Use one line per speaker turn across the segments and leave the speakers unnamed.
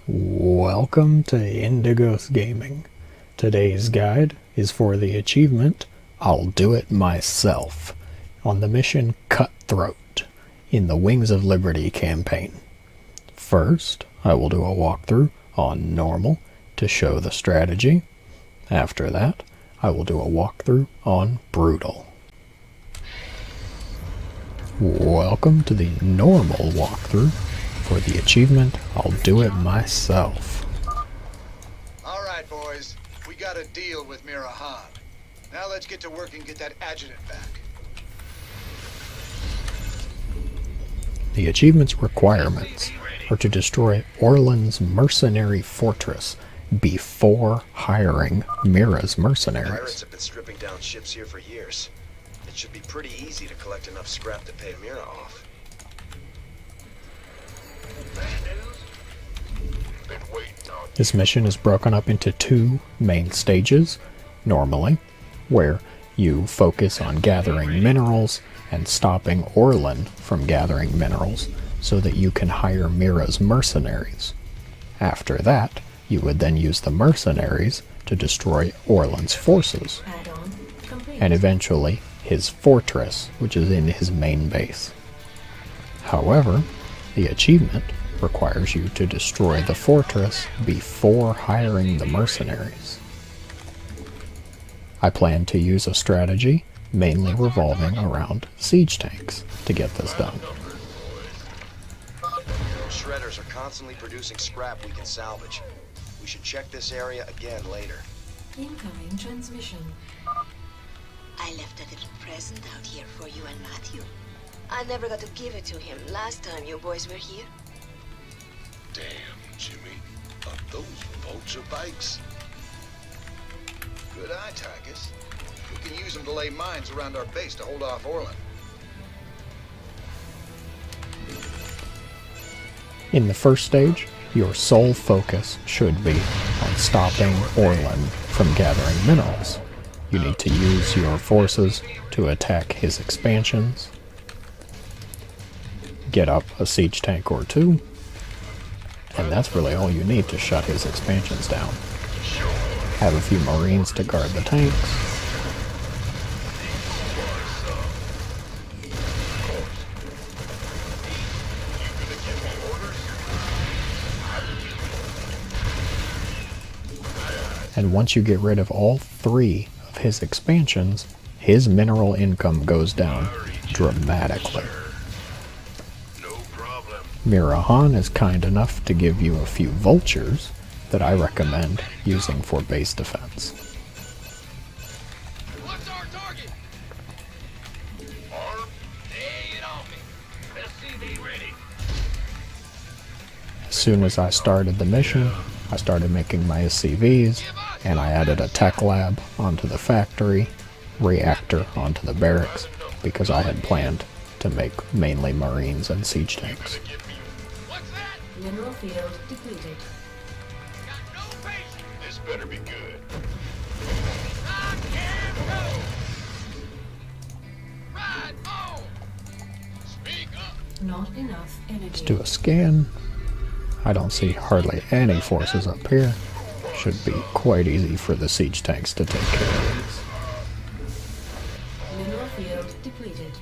Welcome to Indigos Gaming. Today's guide is for the achievement I'll Do It Myself on the mission Cutthroat in the Wings of Liberty campaign. First, I will do a walkthrough on Normal to show the strategy. After that, I will do a walkthrough on Brutal. Welcome to the Normal walkthrough for the achievement I'll Do It Myself.
Alright boys, we got a deal with Mira Han. Now let's get to work and get that adjutant back.
The achievement's requirements are to destroy Orlan's mercenary fortress before hiring Mira's mercenaries.
Pirates have been stripping down ships here for years. It should be pretty easy to collect enough scrap to pay Mira off.
This mission is broken up into two main stages, normally, where you focus on gathering minerals and stopping Orlan from gathering minerals so that you can hire Mira's mercenaries. After that, you would then use the mercenaries to destroy Orlan's forces, and eventually his fortress, which is in his main base. However, the achievement requires you to destroy the fortress before hiring the mercenaries. I plan to use a strategy mainly revolving around siege tanks to get this done.
Shredders are constantly producing scrap we can salvage. We should check this area again later.
Incoming transmission.
I left a little present out here for you and Matthew. I never got to give it to him last time you boys were here.
Damn, Jimmy. Those vulture bikes. Good eye, Tychus. We can use them to lay mines around our base to hold off Orlan.
In the first stage, your sole focus should be on stopping Orlan from gathering minerals. You need to use your forces to attack his expansions, get up a siege tank or two, and that's really all you need to shut his expansions down. Have a few Marines to guard the tanks. And once you get rid of all three of his expansions, his mineral income goes down dramatically. Mira Han is kind enough to give you a few vultures that I recommend using for base defense.
What's our target? Arm? Lay it on me. SCV ready.
As soon as I started the mission, I started making my SCVs, and I added a tech lab onto the factory, reactor onto the barracks, because I had planned to make mainly Marines and siege tanks.
Mineral field depleted.
Got no patience. This better be good. I can go. Ride on. Speak up.
Not enough energy.
Let's do a scan. I don't see hardly any forces up here. Should be quite easy for the siege tanks to take care of these.
Mineral field depleted.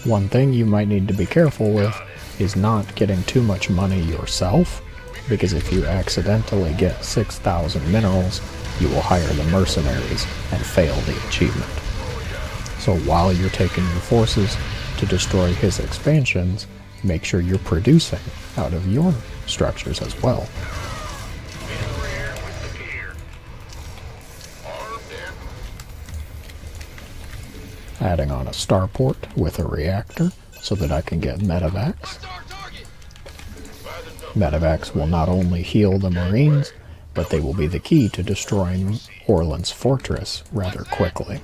One thing you might need to be careful with is not getting too much money yourself, because if you accidentally get 6,000 minerals, you will hire the mercenaries and fail the achievement. So while you're taking your forces to destroy his expansions, make sure you're producing out of your structures as well. Adding on a starport with a reactor so that I can get medevacs. Medevacs will not only heal the Marines, but they will be the key to destroying Orlan's fortress rather quickly.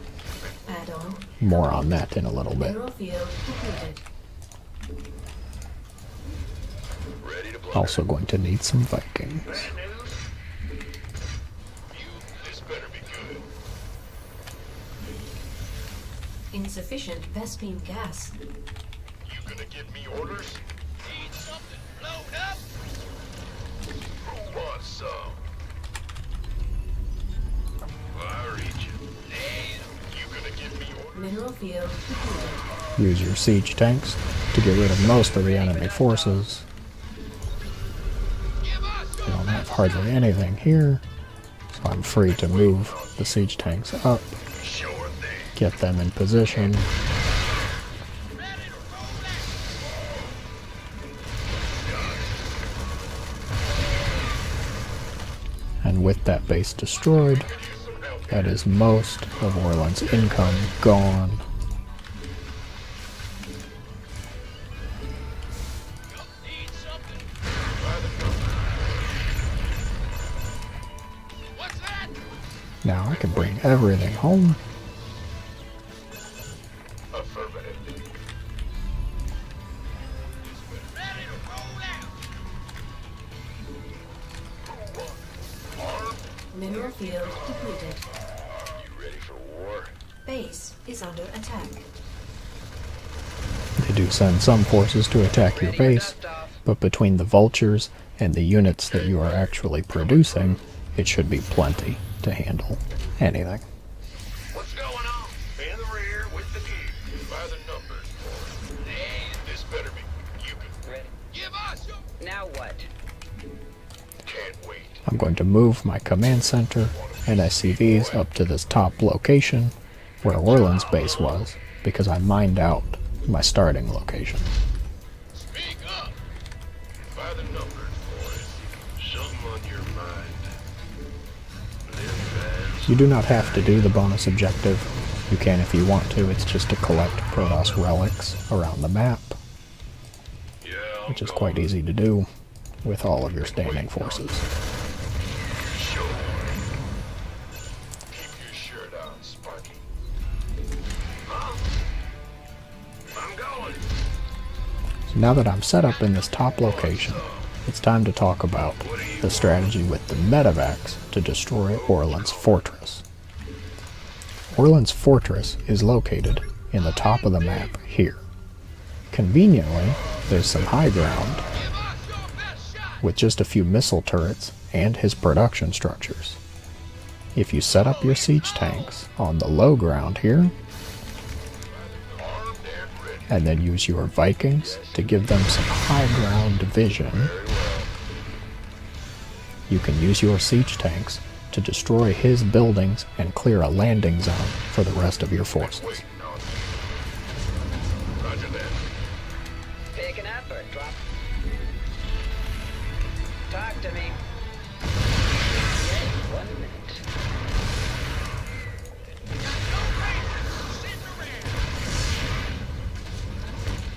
More on that in a little bit.
Mineral field depleted.
Also going to need some Vikings.
This better be good.
Insufficient Vespine gas.
gonna give me orders? Need something blown up? Who wants some? Well, I read you. You gonna give me orders?
Mineral field depleted.
Use your siege tanks to get rid of most of the enemy forces. You don't have hardly anything here, so I'm free to move the siege tanks up,
Sure thing.
get them in position. And with that base destroyed, that is most of Orlan's income gone.
Need something? What's that?
Now I can bring everything home.
Affirmative. Ready to roll out. Who won? Armed?
Mineral field depleted.
You ready for war?
Base is under attack.
They do send some forces to attack your base, but between the vultures and the units that you are actually producing, it should be plenty to handle anything.
What's going on? In the rear with the gear. By the numbers. This better be. You can.
Ready.
Give us your.
Now what?
Can't wait.
I'm going to move my command center and SCVs up to this top location where Orlan's base was, because I mined out my starting location.
Speak up. By the numbers, boys. Something on your mind. Live fast.
You do not have to do the bonus objective. You can if you want to. It's just to collect Protoss relics around the map,
Yeah,
which is quite easy to do with all of your standing forces.
sure. Keep your shirt on, Sparky. Huh? I'm going.
So now that I'm set up in this top location, it's time to talk about the strategy with the medevacs to destroy Orlan's fortress. Orlan's fortress is located in the top of the map here. Conveniently, there's some high ground with just a few missile turrets and his production structures. If you set up your siege tanks on the low ground here, and then use your Vikings to give them some high ground vision, you can use your siege tanks to destroy his buildings and clear a landing zone for the rest of your forces.
Roger that.
Picking up or drop? Talk to me. Yes, 1 minute.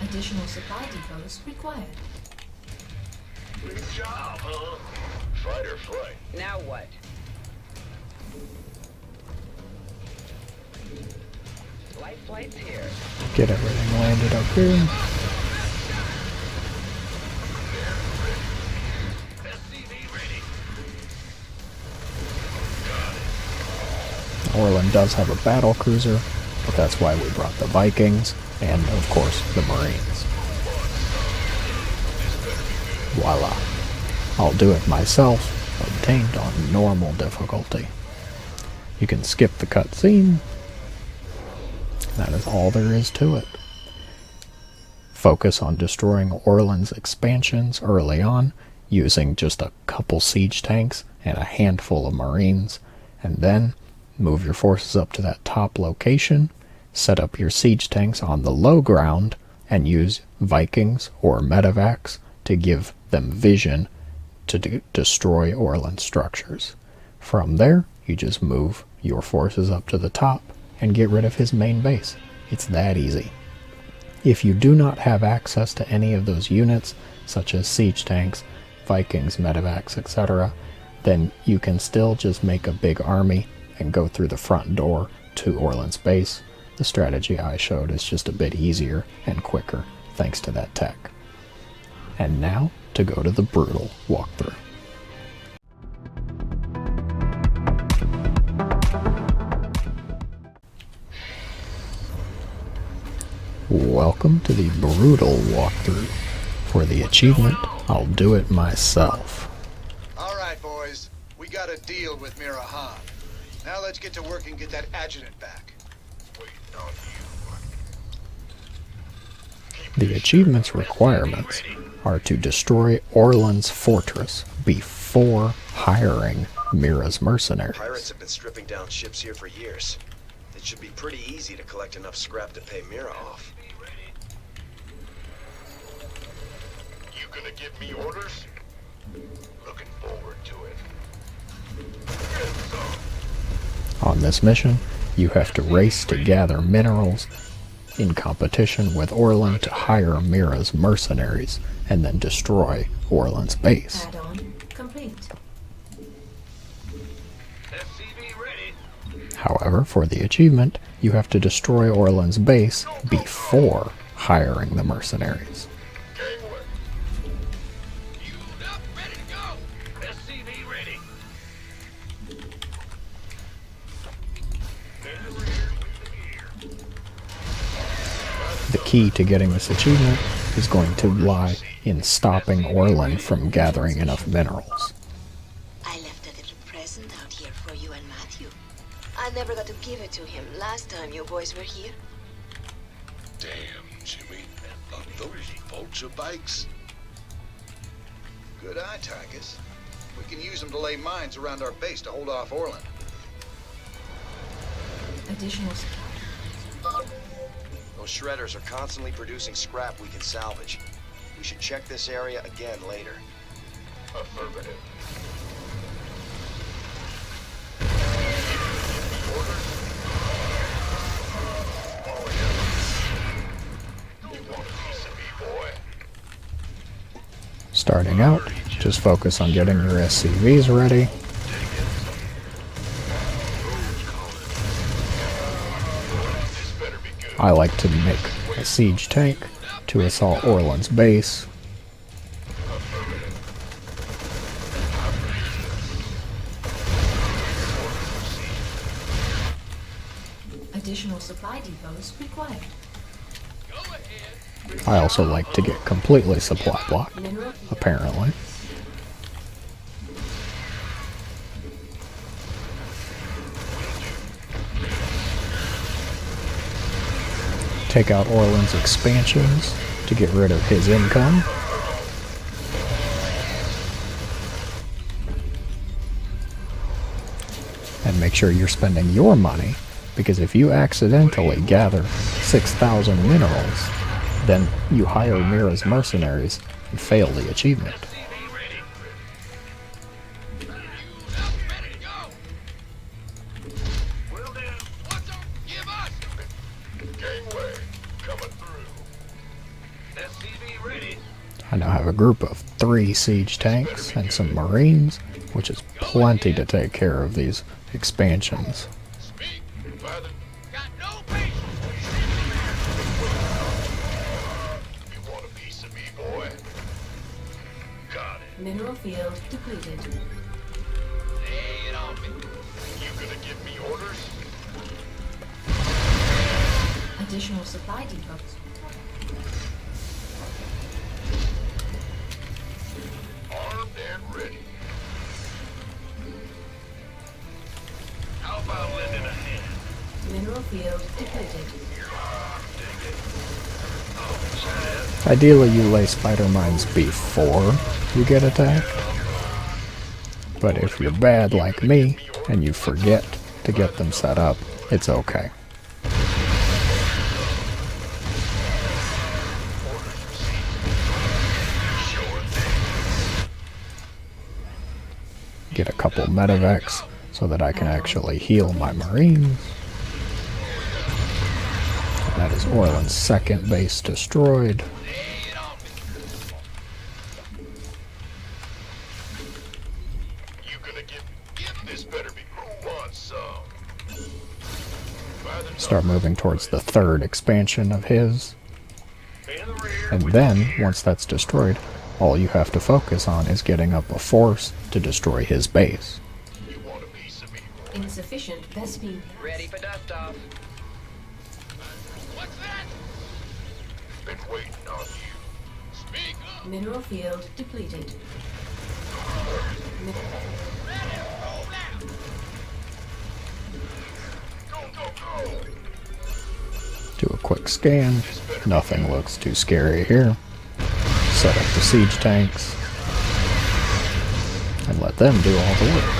Additional supply depots required.
Good job, huh? Fight or flight.
Now what? Life flight's here.
Get everything landed up here.
SCV ready.
Orlan does have a battle cruiser, but that's why we brought the Vikings and, of course, the Marines. Voila. I'll do it myself, obtained on normal difficulty. You can skip the cutscene. That is all there is to it. Focus on destroying Orlan's expansions early on, using just a couple siege tanks and a handful of Marines, and then move your forces up to that top location, set up your siege tanks on the low ground, and use Vikings or medevacs to give them vision to destroy Orlan structures. From there, you just move your forces up to the top and get rid of his main base. It's that easy. If you do not have access to any of those units, such as siege tanks, Vikings, medevacs, etc., then you can still just make a big army and go through the front door to Orlan's base. The strategy I showed is just a bit easier and quicker thanks to that tech. And now to go to the brutal walkthrough. Welcome to the brutal walkthrough. For the achievement, I'll do it myself.
All right, boys. We got a deal with Mira Han. Now let's get to work and get that adjutant back.
Waiting on you.
The achievement's requirements are to destroy Orlan's fortress before hiring Mira's mercenaries.
Pirates have been stripping down ships here for years. It should be pretty easy to collect enough scrap to pay Mira off.
You gonna give me orders? Looking forward to it. Get some.
On this mission, you have to race to gather minerals in competition with Orlan to hire Mira's mercenaries and then destroy Orlan's base.
Add-on complete.
SCV ready.
However, for the achievement, you have to destroy Orlan's base before hiring the mercenaries.
Gangway. Fueled up, ready to go. SCV ready. In the rear with the gear.
The key to getting this achievement is going to lie in stopping Orlan from gathering enough minerals.
I left a little present out here for you and Matthew. I never got to give it to him last time you boys were here.
Damn, Jimmy. Are those vulture bikes?
Good eye, Tychus. We can use them to lay mines around our base to hold off Orlan.
Additional supply.
Those shredders are constantly producing scrap we can salvage. We should check this area again later.
Affirmative.
Starting out, just focus on getting your SCVs ready. I like to make a siege tank to assault Orlan's base.
Additional supply depots required.
I also like to get completely supply blocked,
Mineral
apparently. Take out Orlan's expansions to get rid of his income. And make sure you're spending your money, because if you accidentally gather 6,000 minerals, then you hire Mira's mercenaries and fail the achievement.
SCV ready. Fueled up, ready to go. Well then, what's up? Give us. Gangway coming through. SCV ready.
I now have a group of 3 siege tanks and some marines, which is plenty to take care of these expansions.
Speak, Father. Got no patience. You want a piece of me, boy? Got it.
mineral field depleted.
Lay it on me. You gonna give me orders?
Additional supply depots.
Armed and ready. How about lending a hand?
Mineral field depleted.
Ideally, you lay spider mines before you get attacked. But if you're bad like me, and you forget to get them set up, it's okay. Get a couple medevacs so that I can actually heal my marines. That is Orlan's second base destroyed.
You gonna give this better be who wants some. By the
Start moving towards the third expansion of his.
in the rear
And then, once that's destroyed, all you have to focus on is getting up a force to destroy his base.
you want a piece of me.
Insufficient Vespine.
Ready for dust off.
What's that?
Mineral field depleted.
Do a quick scan. Nothing looks too scary here. Set up the siege tanks and let them do all the work.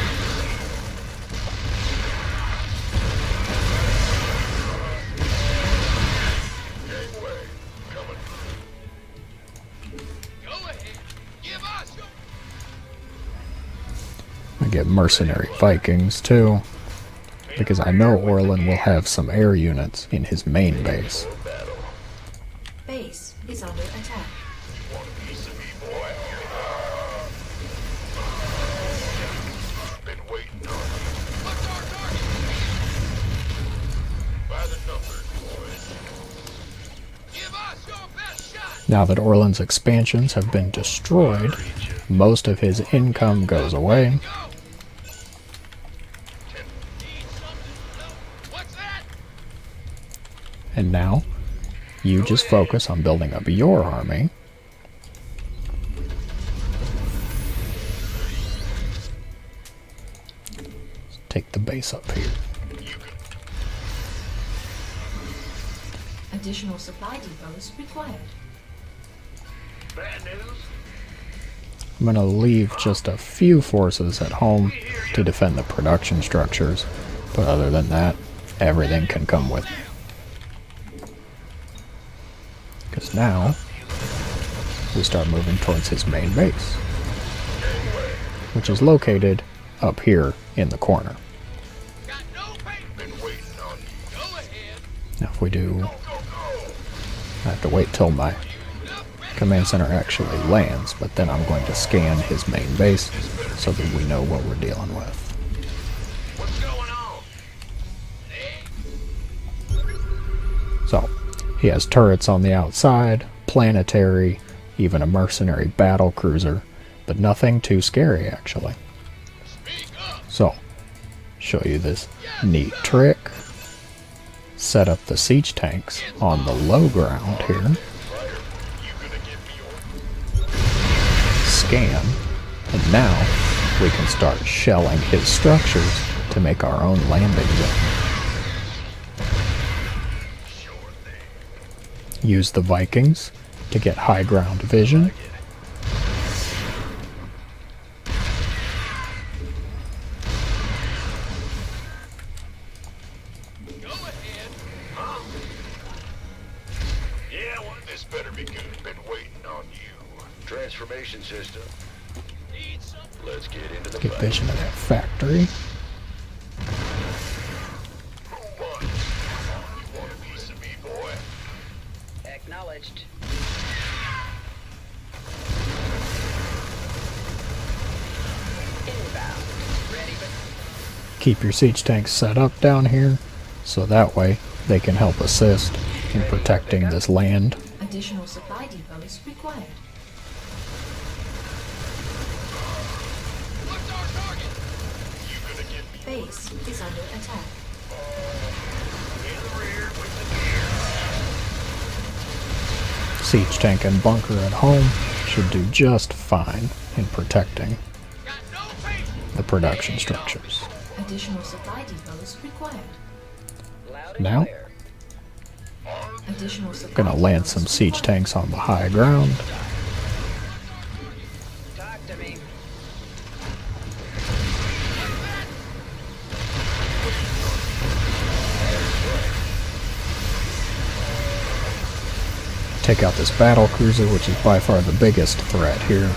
I get mercenary Vikings too, because I know Orlan will have some air units in his main base.
Base is under attack.
Been waiting on you. What's our target? By the numbers, boys. Give us your best shot.
Now that Orlan's expansions have been destroyed, most of his income goes away.
What's that?
And now, you just focus on building up your army. Take the base up here.
Additional supply depots required.
Bad news?
I'm going to leave just a few forces at home to defend the production structures, but other than that, everything can come with me. Because now, we start moving towards his main base, which is located up here in the corner.
Got no pain. Been waiting on you. Go ahead.
Now if we do,
Go, go, go.
I have to wait till my command center actually lands, but then I'm going to scan his main base so that we know what we're dealing with.
What's going on?
So, he has turrets on the outside, planetary, even a mercenary battle cruiser, but nothing too scary actually.
Speak up.
So, show you this neat trick. Set up the siege tanks on the low ground here.
You gonna give me your
Scan, and now we can start shelling his structures to make our own landing zone.
sure thing?
Use the Vikings to get high ground vision.
Go ahead. Huh? Yeah, well, this better be good. Been waiting on you. Transformation system. Need something. Let's get into the
Get
fight.
vision of that factory.
Move on. You want a piece of me, boy?
Acknowledged. Inbound. Ready for...
Keep your siege tanks set up down here, so that way they can help assist in protecting this land.
Additional supply depots required.
What's our target? You gonna give me
Base is under attack.
in the rear with the gear?
Siege tank and bunker at home should do just fine in protecting
Got no pain.
the production structures.
Additional supply depots required.
Loud and
Now?
clear.
Additional supply
Gonna land
depots
some siege
required.
tanks on the high ground.
Talk to me.
Take out this battle cruiser, which is by far the biggest threat here.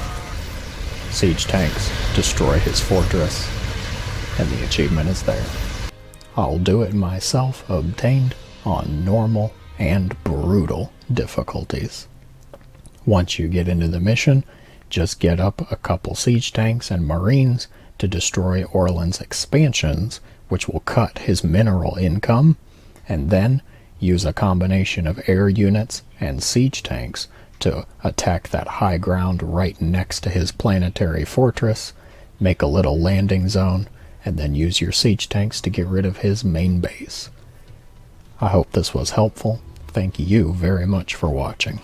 Siege tanks destroy his fortress, and the achievement is there. I'll do it myself, obtained on normal and brutal difficulties. Once you get into the mission, just get up a couple siege tanks and marines to destroy Orlan's expansions, which will cut his mineral income, and then use a combination of air units and siege tanks to attack that high ground right next to his planetary fortress, make a little landing zone, and then use your siege tanks to get rid of his main base. I hope this was helpful. Thank you very much for watching.